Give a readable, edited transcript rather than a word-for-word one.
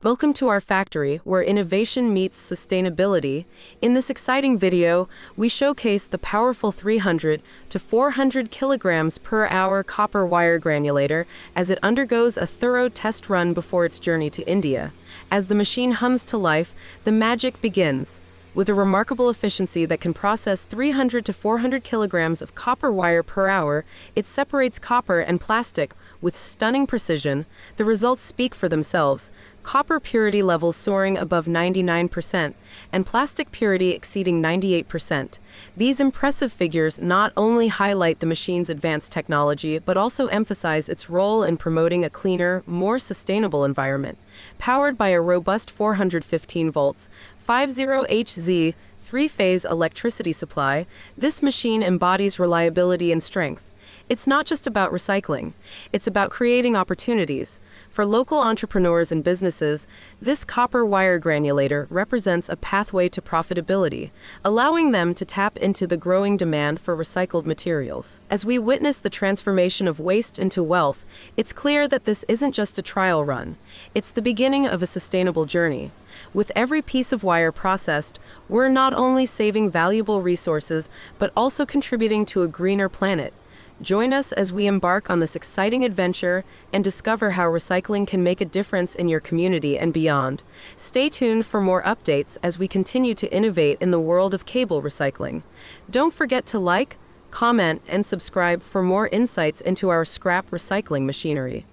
Welcome to our factory, where innovation meets sustainability. In this exciting video, we showcase the powerful 300 to 400 kilograms per hour copper wire granulator as it undergoes a thorough test run before its journey to India. As the machine hums to life, the magic begins. With a remarkable efficiency that can process 300 to 400 kilograms of copper wire per hour, it separates copper and plastic with stunning precision. The results speak for themselves. Copper purity levels soaring above 99% and plastic purity exceeding 98%. These impressive figures not only highlight the machine's advanced technology, but also emphasize its role in promoting a cleaner, more sustainable environment. Powered by a robust 415 volts, 50Hz, three-phase electricity supply, this machine embodies reliability and strength. It's not just about recycling, it's about creating opportunities. For local entrepreneurs and businesses, this copper wire granulator represents a pathway to profitability, allowing them to tap into the growing demand for recycled materials. As we witness the transformation of waste into wealth, it's clear that this isn't just a trial run, it's the beginning of a sustainable journey. With every piece of wire processed, we're not only saving valuable resources, but also contributing to a greener planet. Join us as we embark on this exciting adventure and discover how recycling can make a difference in your community and beyond. Stay tuned for more updates as we continue to innovate in the world of cable recycling. Don't forget to like, comment, and subscribe for more insights into our scrap recycling machinery.